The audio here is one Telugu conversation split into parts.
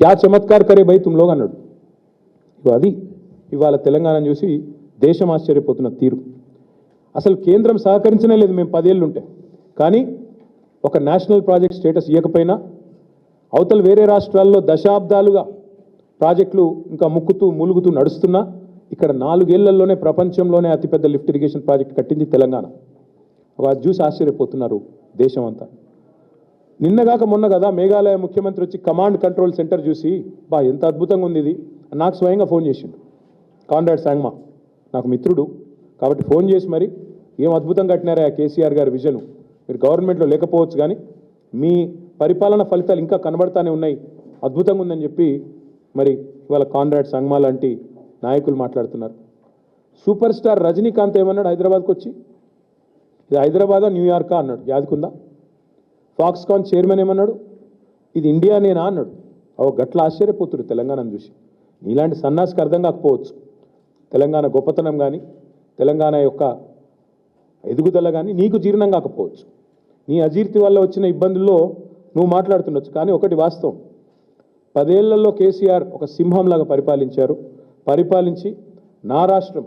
క్యా చమత్కార్ కరే భయ్ తుమ్ లోగ్ అన్నాడు. అది ఇవాళ తెలంగాణను చూసి దేశం ఆశ్చర్యపోతున్న తీరు. అసలు కేంద్రం సహకరించనే లేదు మేము 10 ఏళ్ళు ఉంటే. కానీ ఒక నేషనల్ ప్రాజెక్ట్ స్టేటస్ ఇవ్వకపోయినా అవతల వేరే రాష్ట్రాల్లో దశాబ్దాలుగా ప్రాజెక్టులు ఇంకా ముక్కుతూ ములుగుతూ నడుస్తున్నా ఇక్కడ 4 ఏళ్లలోనే ప్రపంచంలోనే అతిపెద్ద లిఫ్ట్ ఇరిగేషన్ ప్రాజెక్ట్ కట్టింది తెలంగాణ. అది చూసి ఆశ్చర్యపోతున్నారు దేశం అంతా. నిన్నగాక మొన్న కదా మేఘాలయ ముఖ్యమంత్రి వచ్చి కమాండ్ కంట్రోల్ సెంటర్ చూసి ఎంత అద్భుతంగా ఉంది ఇది నాకు స్వయంగా ఫోన్ చేసిండు. కాన్రాడ్ సాంగ్మా నాకు మిత్రుడు కాబట్టి ఫోన్ చేసి మరి ఏం అద్భుతంగా కట్టినారా కేసీఆర్ గారి విజన్, మీరు గవర్నమెంట్లో లేకపోవచ్చు కానీ మీ పరిపాలన ఫలితాలు ఇంకా కనబడతానే ఉన్నాయి, అద్భుతంగా ఉందని చెప్పి మరి ఇవాళ కాన్రాడ్ సాంగ్మా లాంటి నాయకులు మాట్లాడుతున్నారు. సూపర్ స్టార్ రజనీకాంత్ ఏమన్నాడు హైదరాబాద్కి వచ్చి, ఇది హైదరాబాదా న్యూయార్కా అన్నాడు, యాదకుందా. ఫాక్స్కాన్ చైర్మన్ ఏమన్నాడు, ఇది ఇండియానేనా అన్నాడు. గట్ల ఆశ్చర్యపోతుడు తెలంగాణను చూసి. నీలాంటి సన్నాసికి అర్థం కాకపోవచ్చు తెలంగాణ గొప్పతనం కానీ తెలంగాణ యొక్క ఎదుగుదల కానీ నీకు జీర్ణం కాకపోవచ్చు. నీ అజీర్తి వల్ల వచ్చిన ఇబ్బందుల్లో నువ్వు మాట్లాడుతుండొచ్చు. కానీ ఒకటి వాస్తవం, 10 ఏళ్లలో కేసీఆర్ ఒక సింహంలాగా పరిపాలించి నా రాష్ట్రం,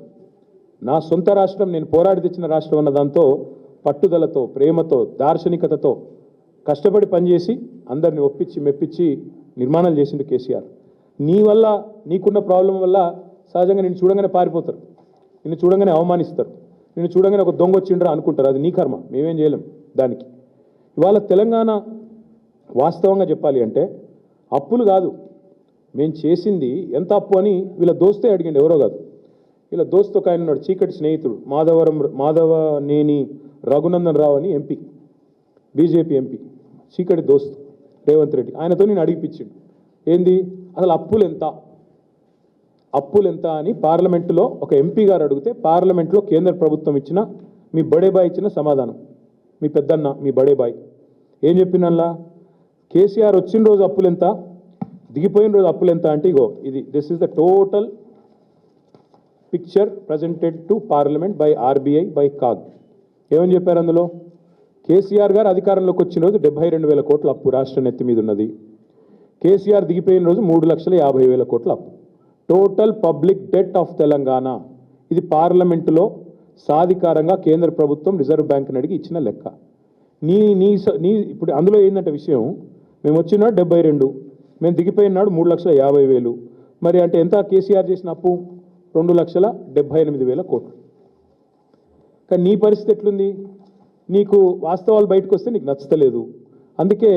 నా సొంత రాష్ట్రం, నేను పోరాడి తెచ్చిన రాష్ట్రం అన్న దాంతో పట్టుదలతో, ప్రేమతో, దార్శనికతతో కష్టపడి పనిచేసి అందరిని ఒప్పించి మెప్పించి నిర్మాణాలు చేసిండు కేసీఆర్. నీ వల్ల నీకున్న ప్రాబ్లం వల్ల సహజంగా నిన్ను చూడంగానే పారిపోతారు, నిన్ను చూడంగానే అవమానిస్తారు, నిన్ను చూడంగానే ఒక దొంగ వచ్చిండ్రా అనుకుంటారు. అది నీ కర్మ, మేమేం చేయలేం దానికి. ఇవాళ తెలంగాణ వాస్తవంగా చెప్పాలి అంటే అప్పులు కాదు మేము చేసింది, ఎంత అప్పు అని వీళ్ళ దోస్తే అడిగిండు, ఎవరో కాదు. వీళ్ళ దోస్తు ఒక ఆయన ఉన్నాడు, చీకటి స్నేహితుడు, మాధవనేని రఘునందన్ రావు అని ఎంపీ, బీజేపీ ఎంపీ, చీకటి దోస్తు రేవంత్ రెడ్డి. ఆయనతో నేను అడిగిపించిండు, ఏంది అసలు అప్పులు ఎంత అని పార్లమెంటులో ఒక ఎంపీ గారు అడిగితే పార్లమెంట్లో కేంద్ర ప్రభుత్వం ఇచ్చిన మీ బడేబాయ్ ఇచ్చిన సమాధానం, మీ పెద్దన్న మీ బడేబాయ్ ఏం చెప్పినల్లా, కేసీఆర్ వచ్చిన రోజు అప్పులు ఎంత, దిగిపోయిన రోజు అప్పులు ఎంత అంటే ఇగో ఇది, this is the total picture presented to parliament by RBI by CAG. ఏమని చెప్పారు అందులో, కేసీఆర్ గారు అధికారంలోకి వచ్చిన రోజు 72,000 కోట్ల అప్పు రాష్ట్రం నెత్తి మీద ఉన్నది, కేసీఆర్ దిగిపోయిన రోజు 3,50,000 కోట్ల అప్పు, total public det of Telangana. ఇది పార్లమెంటులో సాధికారంగా కేంద్ర ప్రభుత్వం రిజర్వ్ బ్యాంక్ని అడిగి ఇచ్చిన లెక్క. నీ ఇప్పుడు అందులో ఏంటంటే విషయం, మేము వచ్చిన 72, మేము దిగిపోయిన నాడు 3,50,000, మరి అంటే ఎంత కేసీఆర్ చేసిన అప్పు, 2,78,000 కోట్లు. కానీ నీ పరిస్థితి ఎట్లుంది, నీకు వాస్తవాలు బయటకు వస్తే నీకు నచ్చలేదు, అందుకే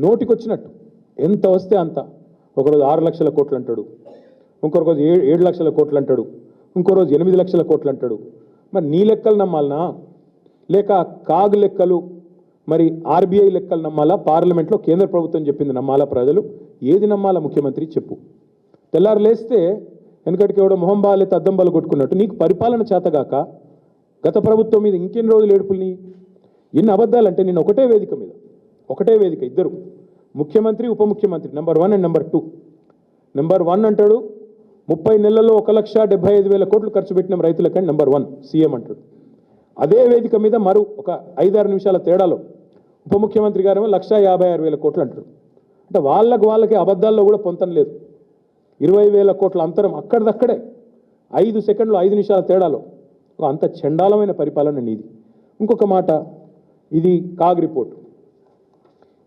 నోటికొచ్చినట్టు ఎంత వస్తే అంత, ఒకరోజు 6 లక్షల కోట్లు అంటాడు, ఇంకో రోజు 7 లక్షల కోట్లు అంటాడు, ఇంకో రోజు 8 లక్షల కోట్లు అంటాడు. మరి నీ లెక్కలు నమ్మాలనా లేక కాగ్ లెక్కలు మరి ఆర్బీఐ లెక్కలు నమ్మాలా, పార్లమెంట్లో కేంద్ర ప్రభుత్వం చెప్పింది నమ్మాలా, ప్రజలు ఏది నమ్మాలా ముఖ్యమంత్రి చెప్పు. తెల్లారు లేస్తే వెనకటికి ఎవడో మొహం బాగాలేతే అద్దం బాలు కొట్టుకున్నట్టు నీకు పరిపాలన చేతగాక గత ప్రభుత్వం మీద ఇంకెన్ని రోజులు ఏడుపుల్ని, ఎన్ని అబద్ధాలంటే నేను ఒకటే వేదిక ఇద్దరు ముఖ్యమంత్రి ఉప ముఖ్యమంత్రి నెంబర్ 1 అండ్ నెంబర్ 2. నెంబర్ 1 అంటాడు 30 నెలల్లో 1,75,000 కోట్లు ఖర్చు పెట్టిన రైతులకని నెంబర్ 1 సీఎం అంటాడు. అదే వేదిక మీద మరో ఒక 5-6 నిమిషాల తేడాలో ఉప ముఖ్యమంత్రి గారేమో 1,56,000 కోట్లు అంటాడు. అంటే వాళ్ళకి అబద్ధాల్లో కూడా పొంతం లేదు. 20,000 కోట్ల అంతరం అక్కడిదక్కడే 5 సెకండ్లు 5 నిమిషాల తేడాలో అంత చండాలమైన పరిపాలన నీది. ఇంకొక మాట, ఇది కాగ్ రిపోర్ట్,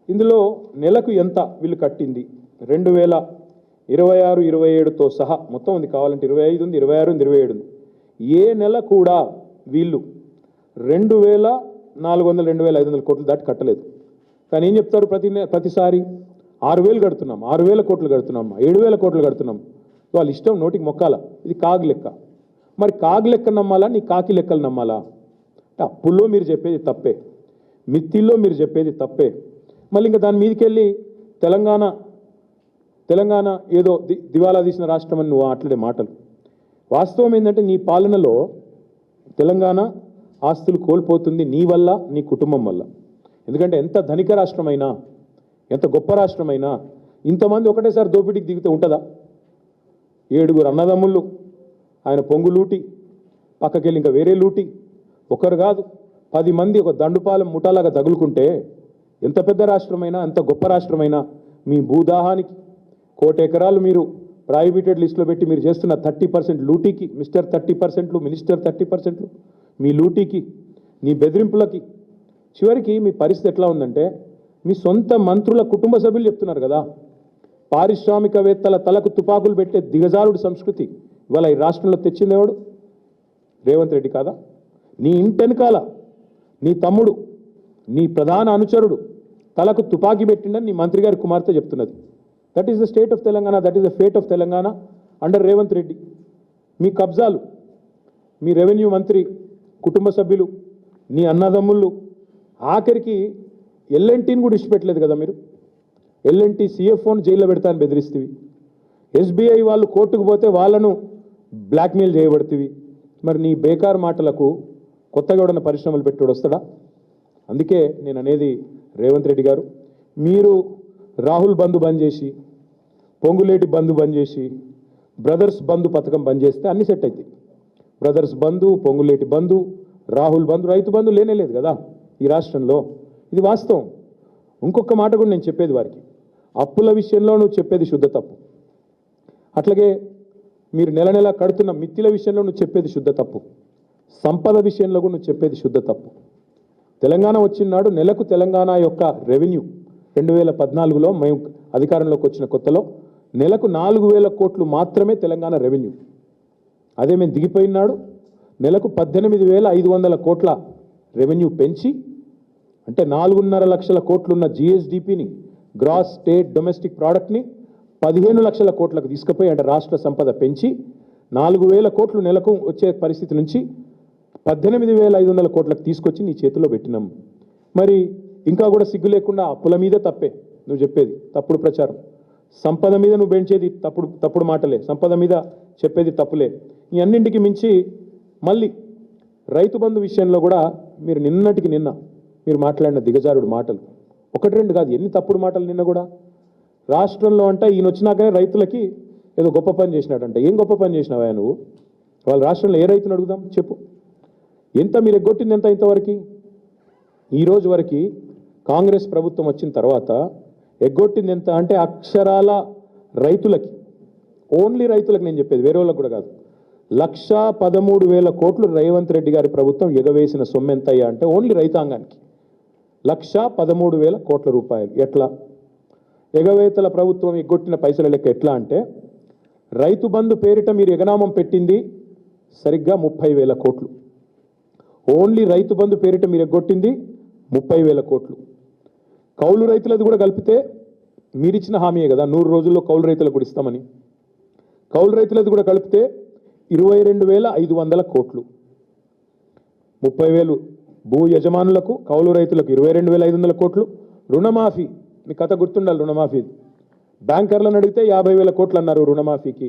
ఇందులో నెలకు ఎంత వీళ్ళు కట్టింది 2026-27తో సహా మొత్తం ఉంది, కావాలంటే 25 ఉంది, 26 ఉంది, 27 ఉంది. ఏ నెల కూడా వీళ్ళు 2,400 2,500 కోట్లు దాటి కట్టలేదు. కానీ ఏం చెప్తారు, ప్రతిసారి 6,000 కడుతున్నాం, 6,000 కోట్లు కడుతున్నాం, 7,000 కోట్లు కడుతున్నాం. వాళ్ళ ఇష్టం, నోటికి మొక్కాల. ఇది కాగ్ లెక్క. మరి కాగ్ లెక్క నమ్మాలా, నీ కాకి లెక్కలు నమ్మాలా? అంటే అప్పుల్లో మీరు చెప్పేది తప్పే, మిత్తిల్లో మీరు చెప్పేది తప్పే. మళ్ళీ ఇంకా దాని మీదకి వెళ్ళి తెలంగాణ ఏదో దివాలా తీసిన రాష్ట్రం అని నువ్వు మాట్లాడే మాటలు. వాస్తవం ఏంటంటే నీ పాలనలో తెలంగాణ ఆస్తులు కోల్పోతుంది నీ వల్ల, నీ కుటుంబం వల్ల. ఎందుకంటే ఎంత ధనిక రాష్ట్రమైనా, ఎంత గొప్ప రాష్ట్రమైనా ఇంతమంది ఒకటేసారి దోపిడీకి దిగితే ఉంటుందా? 7 అన్నదమ్ముళ్ళు, ఆయన పొంగు లూటి, పక్కకెళ్ళి ఇంకా వేరే లూటి, ఒకరు కాదు 10 మంది ఒక దండుపాలెం ముఠాలాగా తగులుకుంటే ఎంత పెద్ద రాష్ట్రమైనా, ఎంత గొప్ప రాష్ట్రమైనా మీ భూదాహానికి, 1,00,00,000 ఎకరాలు మీరు ప్రాహిబిటెడ్ లిస్టులో పెట్టి మీరు చేస్తున్న 30% లూటీకి, మిస్టర్ 30%లు, మినిస్టర్ 30%లు, మీ లూటీకి, నీ బెదిరింపులకి చివరికి మీ పరిస్థితి ఎట్లా ఉందంటే మీ సొంత మంత్రుల కుటుంబ సభ్యులు చెప్తున్నారు కదా, పారిశ్రామికవేత్తల తలకు తుపాకులు పెట్టే దిగజారుడు సంస్కృతి ఇవాళ ఈ రాష్ట్రంలో తెచ్చిందేవాడు రేవంత్ రెడ్డి కాదా? నీ ఇంటెనకాల నీ తమ్ముడు, నీ ప్రధాన అనుచరుడు తలకు తుపాకీ పెట్టిండని నీ మంత్రి గారి కుమార్తె చెప్తున్నది. That is the state of Telangana, that is the fate of Telangana under Revanth Reddy. మీ కబ్జాలు, మీ రెవెన్యూ మంత్రి కుటుంబ సభ్యులు, నీ అన్నదమ్ముళ్ళు, ఆఖరికి ఎల్ఎన్టీని కూడా ఇష్టపెట్టలేదు కదా మీరు. ఎల్ఎన్టీ సిఎఫ్ఓను జైల్లో పెడతా అని బెదిరిస్తేవి, ఎస్బీఐ వాళ్ళు కోర్టుకు పోతే వాళ్ళను బ్లాక్మెయిల్ చేయబడుతుంది. మరి నీ బేకార్ మాటలకు కొత్తగా ఎవడన్నా పరిశ్రమలు పెట్టుడు వస్తాడా? అందుకే నేను అనేది రేవంత్ రెడ్డి గారు, మీరు రాహుల్ బంధు బంద్ చేసి, పొంగులేటి బంధు బంద్ చేసి, బ్రదర్స్ బంధు పథకం బంద్ చేస్తే అన్ని సెట్ అవుతాయి. బ్రదర్స్ బంధు, పొంగులేటి బంధు, రాహుల్ బంధు, రైతు బంధు లేనేలేదు కదా ఈ రాష్ట్రంలో. ఇది వాస్తవం. ఇంకొక మాట కూడా నేను చెప్పేది వారికి, అప్పుల విషయంలో నువ్వు చెప్పేది శుద్ధ తప్పు. అట్లాగే మీరు నెల నెల కడుతున్న మిత్తిల విషయంలో నువ్వు చెప్పేది శుద్ధ తప్పు. సంపద విషయంలో కూడా నువ్వు చెప్పేది శుద్ధ తప్పు. తెలంగాణ వచ్చినాడు నెలకు తెలంగాణ యొక్క రెవెన్యూ 2014లో మేము అధికారంలోకి వచ్చిన కొత్తలో నెలకు 4,000 కోట్లు మాత్రమే తెలంగాణ రెవెన్యూ. అదే మేము దిగిపోయినాడు నెలకు 18,500 కోట్ల రెవెన్యూ పెంచి, అంటే 4.5 లక్షల కోట్లున్న జిఎస్డిపిని, గ్రాస్ స్టేట్ డొమెస్టిక్ ప్రోడక్ట్ని 15 లక్షల కోట్లకు తీసుకుపోయి, అంటే రాష్ట్ర సంపద పెంచి 4,000 కోట్లు నెలకు వచ్చే పరిస్థితి నుంచి 18,500 కోట్లకు తీసుకొచ్చి నీ చేతిలో పెట్టినాం. మరి ఇంకా కూడా సిగ్గు లేకుండా అప్పుల మీద తప్పే నువ్వు చెప్పేది, తప్పుడు ప్రచారం. సంపద మీద నువ్వు పెంచేది తప్పుడు మాటలే, సంపద మీద చెప్పేది తప్పులే. ఈ అన్నింటికి మించి మళ్ళీ రైతు బంధు విషయంలో కూడా మీరు నిన్నటికి నిన్న మీరు మాట్లాడిన దిగజారుడు మాటలు 1-2 కాదు, ఎన్ని తప్పుడు మాటలు నిన్న కూడా. రాష్ట్రంలో అంటే ఈయన వచ్చినాకనే రైతులకి ఏదో గొప్ప పని చేసినాడంట. ఏం గొప్ప పని చేసినావా నువ్వు? వాళ్ళ రాష్ట్రంలో ఏ రైతుని అడుగుదాం చెప్పు. ఎంత మీరు ఎగ్గొట్టింది ఎంత ఇంతవరకు? ఈరోజు వరకు కాంగ్రెస్ ప్రభుత్వం వచ్చిన తర్వాత ఎగ్గొట్టింది ఎంత అంటే అక్షరాల రైతులకి, ఓన్లీ రైతులకు నేను చెప్పేది, వేరే వాళ్ళకి కూడా కాదు, 1,13,000 కోట్లు రేవంత్ రెడ్డి గారి ప్రభుత్వం ఎగవేసిన సొమ్ము ఎంత అయ్యా అంటే ఓన్లీ రైతాంగానికి 1,13,000 కోట్ల రూపాయలు. ఎట్లా ఎగవేతల ప్రభుత్వం ఎగ్గొట్టిన పైసల లెక్క ఎట్లా అంటే, రైతు బంధు పేరిట మీరు ఎగనామం పెట్టింది సరిగ్గా 30,000 కోట్లు. ఓన్లీ రైతు బంధు పేరిట మీరు ఎగ్గొట్టింది 30,000 కోట్లు. కౌలు రైతులది కూడా కలిపితే మీరిచ్చిన హామీయే కదా 100 రోజుల్లో కౌలు రైతులకు కూడా ఇస్తామని. కౌలు రైతులది కూడా కలిపితే 22,500 కోట్లు. 30,000 భూ యజమానులకు, కౌలు రైతులకు 22,500 కోట్లు. రుణమాఫీ, మీ కథ గుర్తుండాలి. రుణమాఫీ బ్యాంకర్లను అడిగితే 50,000 కోట్లు అన్నారు రుణమాఫీకి.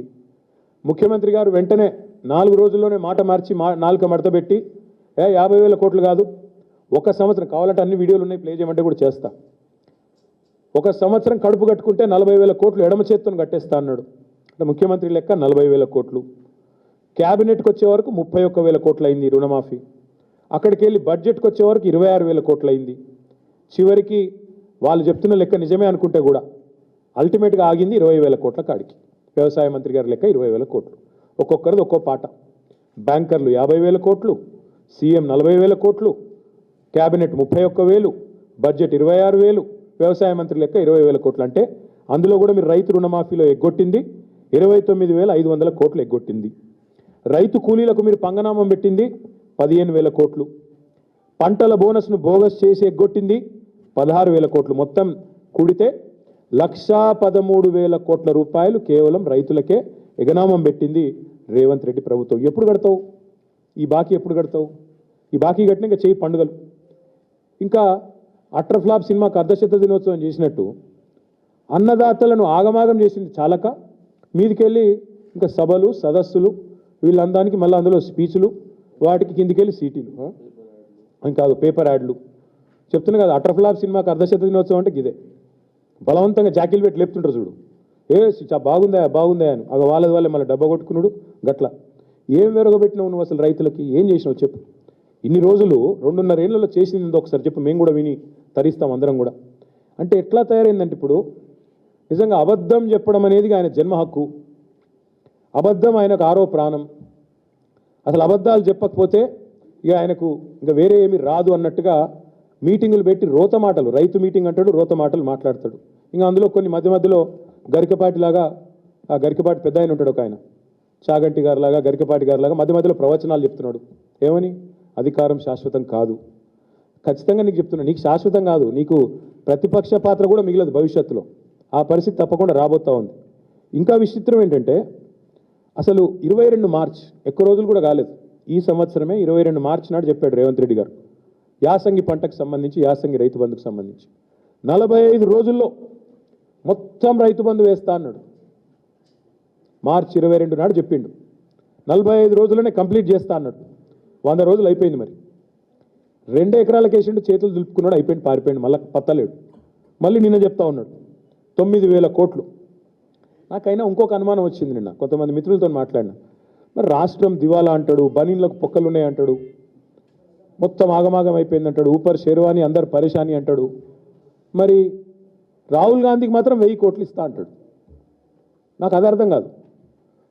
ముఖ్యమంత్రి గారు వెంటనే 4 రోజుల్లోనే మాట మార్చి నాలుక మడతపెట్టి 50,000 కోట్లు కాదు, 1 సంవత్సరం, కావాలంటే అన్ని వీడియోలు ఉన్నాయి, ప్లే చేయమంటే కూడా చేస్తా, 1 సంవత్సరం కడుపు కట్టుకుంటే 40,000 కోట్లు ఎడమ చేత్తును కట్టేస్తా అన్నాడు. అంటే ముఖ్యమంత్రి లెక్క 40,000 కోట్లు. క్యాబినెట్కి వచ్చే వరకు 31,000 కోట్లు అయింది రుణమాఫీ. అక్కడికి వెళ్ళి బడ్జెట్కి వచ్చే వరకు 26,000 కోట్లు అయింది. చివరికి వాళ్ళు చెప్తున్న లెక్క నిజమే అనుకుంటే కూడా అల్టిమేట్గా ఆగింది 20,000 కోట్ల కాడికి. వ్యవసాయ మంత్రి గారి లెక్క 20,000 కోట్లు. ఒక్కొక్కరిది ఒక్కో పాట. బ్యాంకర్లు 50,000 కోట్లు, సీఎం 40,000 కోట్లు, క్యాబినెట్ 31,000, బడ్జెట్ 26,000, వ్యవసాయ మంత్రి లెక్క 20,000 కోట్లు. అంటే అందులో కూడా మీరు రైతు రుణమాఫీలో ఎగ్గొట్టింది 29,500 కోట్లు ఎగ్గొట్టింది. రైతు కూలీలకు మీరు పంగనామం పెట్టింది 15,000 కోట్లు. పంటల బోనస్ను బోగస్ చేసి ఎగ్గొట్టింది 16,000 కోట్లు. మొత్తం కూడితే 1,13,000 కోట్ల రూపాయలు కేవలం రైతులకే ఎగనామం పెట్టింది రేవంత్ రెడ్డి ప్రభుత్వం. ఎప్పుడు కడతావు ఈ బాకీ? ఎప్పుడు కడతావు ఈ బాకీ? కట్టినా ఇంకా చేయి పండుగలు. ఇంకా అట్రఫ్లాప్ సినిమాకు అర్ధశత దినోత్సవం చేసినట్టు అన్నదాతలను ఆగమాగం చేసింది చాలక మీదికెళ్ళి ఇంకా సభలు, సదస్సులు, వీళ్ళందానికి మళ్ళీ అందులో స్పీచ్లు, వాటికి కిందికెళ్ళి సీటీలు, కాదు పేపర్ యాడ్లు. చెప్తున్నా కదా, అట్రఫ్లాప్ సినిమాకు అర్ధశత దినోత్సవం అంటే ఇదే. బలవంతంగా జాకీలు పెట్టి లేపుతుంటారు చూడు, బాగుందా బాగుందా అని. వాళ్ళే మళ్ళీ డబ్బా కొట్టుకున్నాడు గట్ల. ఏం వెరగబెట్టినావు నువ్వు అసలు రైతులకి? ఏం చేసినావు చెప్పు. ఇన్ని రోజులు 2.5 ఏళ్లలో చేసింది ఒకసారి చెప్పు, మేము కూడా విని తరిస్తాం అందరం కూడా. అంటే ఎట్లా తయారైందంటే ఇప్పుడు నిజంగా అబద్ధం చెప్పడం అనేది ఆయన జన్మ హక్కు. అబద్ధం ఆయనకు ఆరో ప్రాణం. అసలు అబద్ధాలు చెప్పకపోతే ఇక ఆయనకు ఇంకా వేరే ఏమీ రాదు అన్నట్టుగా మీటింగులు పెట్టి రోత మాటలు, రైతు మీటింగ్ అంటాడు, రోత మాటలు మాట్లాడతాడు. ఇంకా అందులో కొన్ని మధ్య మధ్యలో గరికపాటి లాగా, ఆ గరికపాటి పెద్ద ఆయన ఉంటాడు ఒక ఆయన, చాగంటి గారిలాగా, గరికపాటి గారిలాగా మధ్య మధ్యలో ప్రవచనాలు చెప్తున్నాడు. ఏమని? అధికారం శాశ్వతం కాదు. ఖచ్చితంగా నీకు చెప్తున్నా, నీకు శాశ్వతం కాదు, నీకు ప్రతిపక్ష పాత్ర కూడా మిగిలదు భవిష్యత్తులో. ఆ పరిస్థితి తప్పకుండా రాబోతా ఉంది. ఇంకా విచిత్రం ఏంటంటే అసలు 22 మార్చ్, ఎక్కువ రోజులు కూడా కాలేదు, ఈ సంవత్సరమే 22 మార్చి నాడు చెప్పాడు రేవంత్ రెడ్డి గారు యాసంగి పంటకు సంబంధించి, యాసంగి రైతు బంధుకు సంబంధించి 45 రోజుల్లో మొత్తం రైతు బంధు వేస్తా అన్నాడు. మార్చి 22 నాడు చెప్పిండు. 45 రోజుల్లోనే కంప్లీట్ చేస్తా అన్నాడు. 100 రోజులు అయిపోయింది. మరి 2 ఎకరాలకు వేసిండు, చేతులు దులుపుకున్నాడు, అయిపోయింది, పారిపోయింది, మళ్ళీ పత్తలేడు. మళ్ళీ నిన్న చెప్తా ఉన్నాడు 9,000 కోట్లు. నాకైనా ఇంకొక అనుమానం వచ్చింది నిన్న కొంతమంది మిత్రులతో మాట్లాడినా. మరి రాష్ట్రం దివాలా అంటాడు, బనీన్లకు పొక్కలు ఉన్నాయి అంటాడు, మొత్తం ఆగమాగం అయిపోయింది అంటాడు, ఊపర్ షెర్వాని అందరు పరేషాని అంటాడు. మరి రాహుల్ గాంధీకి మాత్రం 1000 కోట్లు ఇస్తా అంటాడు. నాకు అది అర్థం కాదు.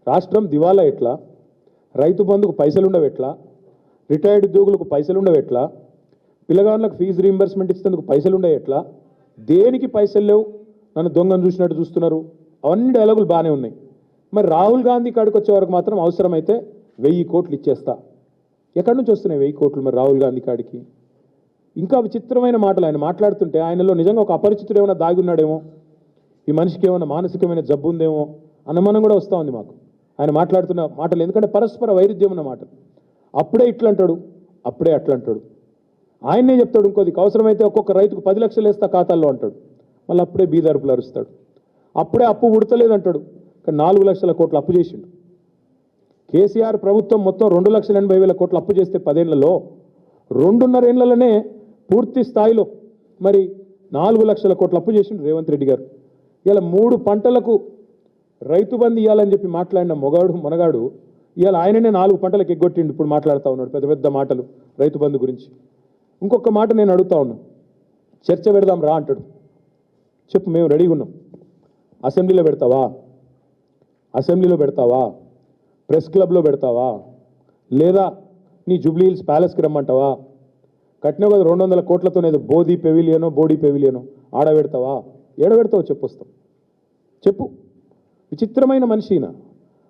రాష్ట్రం దివాలా ఎట్లా? రైతు బంధుకు పైసలు ఉండవు ఎట్లా? రిటైర్డ్ ఉద్యోగులకు పైసలు ఉండవు ఎట్లా? పిల్లగాళ్ళకు ఫీజు రీయింబర్స్మెంట్ ఇచ్చేందుకు పైసలు ఉండవు ఎట్లా? దేనికి పైసలు లేవు? నన్ను దొంగను చూసినట్టు చూస్తున్నారు. అవన్నీ డైలాగులు బాగానే ఉన్నాయి. మరి రాహుల్ గాంధీ కాడికి వచ్చే వరకు మాత్రం అవసరమైతే 1000 కోట్లు ఇచ్చేస్తా. ఎక్కడి నుంచి వస్తున్నాయి 1000 కోట్లు మరి రాహుల్ గాంధీ కాడికి? ఇంకా విచిత్రమైన మాటలు ఆయన మాట్లాడుతుంటే ఆయనలో నిజంగా ఒక అపరిచితుడు ఏమైనా దాగి ఉన్నాడేమో, ఈ మనిషికి ఏమైనా మానసికమైన జబ్బు ఉందేమో అనుమానం కూడా వస్తూ ఉంది మాకు ఆయన మాట్లాడుతున్న మాటలు. ఎందుకంటే పరస్పర వైరుధ్యం ఉన్న మాటలు. అప్పుడే ఇట్లా అంటాడు, అప్పుడే అట్లా అంటాడు. ఆయన్నే చెప్తాడు ఇంకోది, అవసరమైతే ఒక్కొక్క రైతుకు 10 లక్షలు వేస్తా ఖాతాల్లో అంటాడు. మళ్ళీ అప్పుడే బీదర్పులు అరుస్తాడు. అప్పుడే అప్పు ఉడతలేదంటాడు, కానీ 4 లక్షల కోట్లు అప్పు చేసిండు. కేసీఆర్ ప్రభుత్వం మొత్తం 2,80,000 కోట్లు అప్పు చేస్తే 10 ఏళ్లలో 2.5 ఏళ్లలోనే పూర్తి స్థాయిలో మరి 4 లక్షల కోట్లు అప్పు చేసిండు రేవంత్ రెడ్డి గారు. ఇలా 3 పంటలకు రైతు బంధు ఇవ్వాలని చెప్పి మాట్లాడిన మొనగాడు ఇవాళ ఆయననే 4 పంటలకు ఎగ్గొట్టిండు. ఇప్పుడు మాట్లాడుతూ ఉన్నాడు పెద్ద పెద్ద మాటలు రైతు బంధు గురించి. ఇంకొక మాట నేను అడుగుతా ఉన్నా, చర్చ పెడదాం రా అంటాడు. చెప్పు, మేము రెడీగా ఉన్నాం. అసెంబ్లీలో పెడతావా? అసెంబ్లీలో పెడతావా? ప్రెస్ క్లబ్లో పెడతావా? లేదా నీ జూబ్లీ హిల్స్ ప్యాలెస్కి రమ్మంటావా? కట్టినావు కదా 200 కోట్లతో ఏదో బోడీ పెవిలియనో ఆడ పెడతావా? ఏడ పెడతావో చెప్పు, వస్తాం. చెప్పు. విచిత్రమైన మనిషి ఈయన.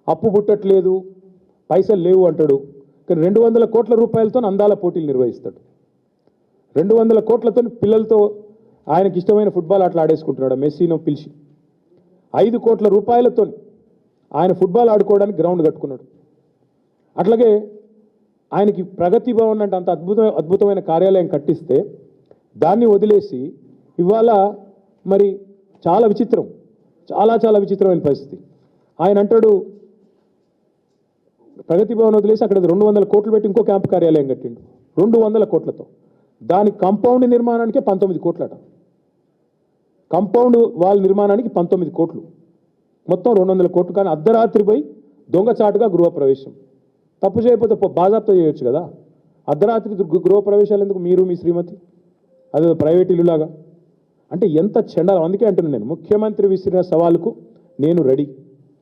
అప్పు పుట్టట్లేదు, పైసలు లేవు అంటాడు, కానీ 200 కోట్ల రూపాయలతో అందాల పోటీలు నిర్వహిస్తాడు. 200 కోట్లతో పిల్లలతో ఆయనకి ఇష్టమైన ఫుట్బాల్ ఆటలు ఆడేసుకుంటున్నాడు మెస్సీనో పిలిచి. 5 కోట్ల రూపాయలతో ఆయన ఫుట్బాల్ ఆడుకోవడానికి గ్రౌండ్ కట్టుకున్నాడు. అట్లాగే ఆయనకి ప్రగతి భవన్ అంటే అంత అద్భుతమైన కార్యాలయం కట్టిస్తే దాన్ని వదిలేసి ఇవాళ మరి చాలా విచిత్రం, చాలా విచిత్రమైన పరిస్థితి. ఆయన అంటాడు ప్రగతి భవన్ వదిలేసి అక్కడ 200 కోట్లు పెట్టి ఇంకో క్యాంప్ కార్యాలయం కట్టిండు 200 కోట్లతో. దాని కాంపౌండ్ నిర్మాణానికే 19 కోట్లట. కాంపౌండ్ వాల్ నిర్మాణానికి 19 కోట్లు, మొత్తం 200 కోట్లు. కానీ అర్ధరాత్రి పోయి దొంగచాటుగా గృహప్రవేశం. తప్పు చేయకపోతే బాజాప్తా చేయొచ్చు కదా. అర్ధరాత్రి గృహప్రవేశాలు ఎందుకు? మీరు మీ శ్రీమతి అదే ప్రైవేట్ ఇల్లులాగా. అంటే ఎంత చెండాలం. అందుకే అంటున్నాను నేను, ముఖ్యమంత్రి విసిరిన సవాలుకు నేను రెడీ.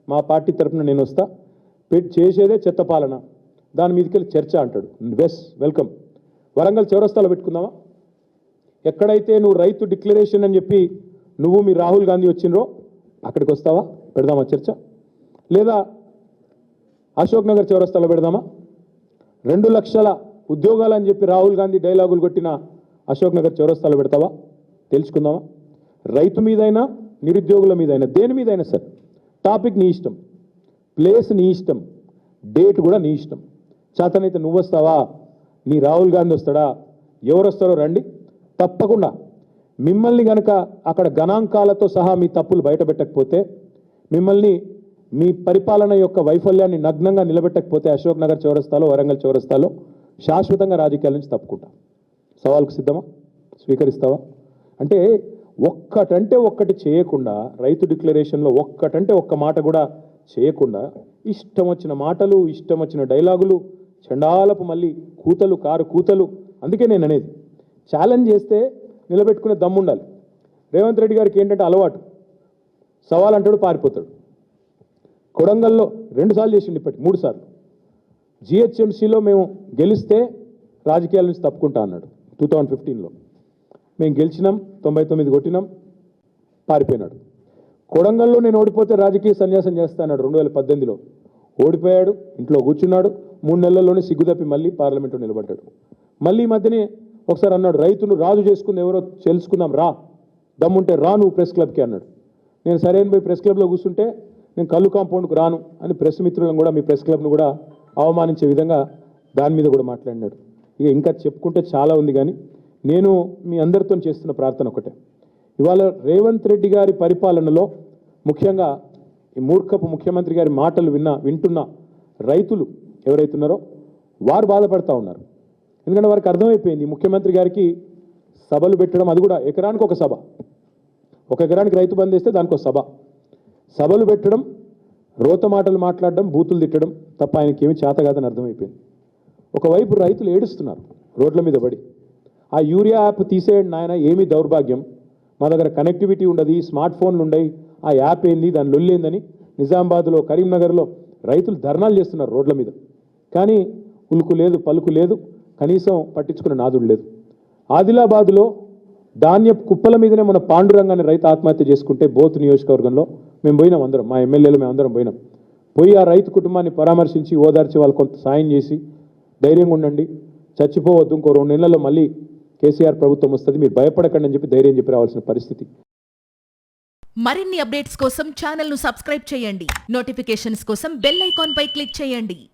మా పార్టీ తరఫున నేను వస్తా. చేసేదే చెత్త పాలన, దాని మీదకి చర్చ అంటాడు. వెల్కమ్. వరంగల్ చౌరస్తాలో పెట్టుకుందామా? ఎక్కడైతే నువ్వు రైతు డిక్లరేషన్ అని చెప్పి నువ్వు మీ రాహుల్ గాంధీ వచ్చినరో అక్కడికి వస్తావా? పెడదామా చర్చ? లేదా అశోక్ నగర్ చౌరస్తాలో పెడదామా? 2 లక్షల ఉద్యోగాలు అని చెప్పి రాహుల్ గాంధీ డైలాగులు కొట్టిన అశోక్ నగర్ చౌరస్తాలో పెడతావా? తెలుసుకుందామా? రైతు మీదైనా నిరుద్యోగుల మీదైనా దేని మీదైనా సరే టాపిక్ నీ ఇష్టం, ప్లేస్ నీ ఇష్టం, డేట్ కూడా నీ ఇష్టం. చేతనైతే నువ్వు వస్తావా? నీ రాహుల్ గాంధీ వస్తాడా? ఎవరు వస్తారో రండి. తప్పకుండా మిమ్మల్ని కనుక అక్కడ గణాంకాలతో సహా మీ తప్పులు బయటపెట్టకపోతే, మిమ్మల్ని మీ పరిపాలన యొక్క వైఫల్యాన్ని నగ్నంగా నిలబెట్టకపోతే అశోక్ నగర్ చౌరస్తాలో, వరంగల్ చౌరస్తాలో శాశ్వతంగా రాజకీయాల నుంచి తప్పుకుంటా. సవాల్కు సిద్ధమా? స్వీకరిస్తావా? అంటే ఒక్కటంటే ఒక్కటి చేయకుండా, రైతు డిక్లరేషన్లో ఒక్కటంటే ఒక్క మాట కూడా చేయకుండా ఇష్టం వచ్చిన మాటలు, ఇష్టం వచ్చిన డైలాగులు, చండాలపు మళ్ళీ కూతలు, కారు కూతలు. అందుకే నేను అనేది, ఛాలెంజ్ చేస్తే నిలబెట్టుకునే దమ్ముండాలి. రేవంత్ రెడ్డి గారికి ఏంటంటే అలవాటు, సవాల్ అంటాడు, పారిపోతాడు. కొడంగల్లో 2 సార్లు చేసిండు, ఇప్పటికి 3 సార్లు. జిహెచ్ఎంసీలో మేము గెలిస్తే రాజకీయాల నుంచి తప్పుకుంటా అన్నాడు 2015లో. మేము గెలిచినాం, 99 కొట్టినాం, పారిపోయినాడు. కొడంగల్లో నేను ఓడిపోతే రాజకీయ సన్యాసం చేస్తా అన్నాడు 2018లో. ఓడిపోయాడు, ఇంట్లో కూర్చున్నాడు. 3 నెలల్లోనే సిగ్గుతప్పి మళ్ళీ పార్లమెంట్లో నిలబడ్డాడు. మళ్ళీ ఈ మధ్యనే ఒకసారి అన్నాడు, రైతును రాజు చేసుకుంది ఎవరో తెలుసుకుందాం రా, దమ్ముంటే రా నువ్వు ప్రెస్ క్లబ్కి అన్నాడు. నేను సరైన పోయి ప్రెస్ క్లబ్లో కూర్చుంటే నేను కళ్ళు కాంపౌండ్కు రాను అని ప్రెస్ మిత్రులను కూడా, మీ ప్రెస్ క్లబ్ను కూడా అవమానించే విధంగా దాని మీద కూడా మాట్లాడినాడు. ఇక ఇంకా చెప్పుకుంటే చాలా ఉంది, కానీ నేను మీ అందరితో చేస్తున్న ప్రార్థన ఒకటే. ఇవాళ రేవంత్ రెడ్డి గారి పరిపాలనలో ముఖ్యంగా ఈ మూర్ఖపు ముఖ్యమంత్రి గారి మాటలు వింటున్న రైతులు ఎవరైతున్నారో వారు బాధపడతా ఉన్నారు. ఎందుకంటే వారికి అర్థమైపోయింది ముఖ్యమంత్రి గారికి సభలు పెట్టడం, అది కూడా ఎకరానికి ఒక సభ, 1 ఎకరానికి రైతు బంద్ వేస్తే దానికి ఒక సభ, సభలు పెట్టడం, రోత మాటలు మాట్లాడడం, బూతులు తిట్టడం తప్ప ఆయనకి ఏమి చేత కాదని అర్థమైపోయింది. ఒకవైపు రైతులు ఏడుస్తున్నారు రోడ్ల మీద పడి, ఆ యూరియా యాప్ తీసేయండి నాయన, ఏమీ దౌర్భాగ్యం, మా దగ్గర కనెక్టివిటీ ఉండదు, స్మార్ట్ ఫోన్లు ఉండయి, ఆ యాప్ ఏంది, దాని లొల్లేందని నిజామాబాద్లో, కరీంనగర్లో రైతులు ధర్నాలు చేస్తున్నారు రోడ్ల మీద. కానీ ఉలుకు లేదు, పలుకు లేదు, కనీసం పట్టించుకునే నాదుడు లేదు. ఆదిలాబాద్లో ధాన్యపు కుప్పల మీదనే మన పాండురంగాన్ని రైతు ఆత్మహత్య చేసుకుంటే బోత్ నియోజకవర్గంలో మేము పోయినాం, అందరం మా ఎమ్మెల్యేలు మేము అందరం పోయి ఆ రైతు కుటుంబాన్ని పరామర్శించి ఓదార్చి వాళ్ళు కొంత సాయం చేసి ధైర్యంగా ఉండండి, చచ్చిపోవద్దు, ఇంకో 2 నెలల్లో మళ్ళీ కేసీఆర్ ప్రభుత్వం వస్తుంది, మీరు భయపడకండి అని చెప్పి ధైర్యం చెప్పి రావాల్సిన పరిస్థితి. మరిన్ని అప్డేట్స్ కోసం ఛానల్ ను సబ్స్క్రైబ్ చేయండి. నోటిఫికేషన్స్ కోసం బెల్ ఐకాన్ పై క్లిక్ చేయండి.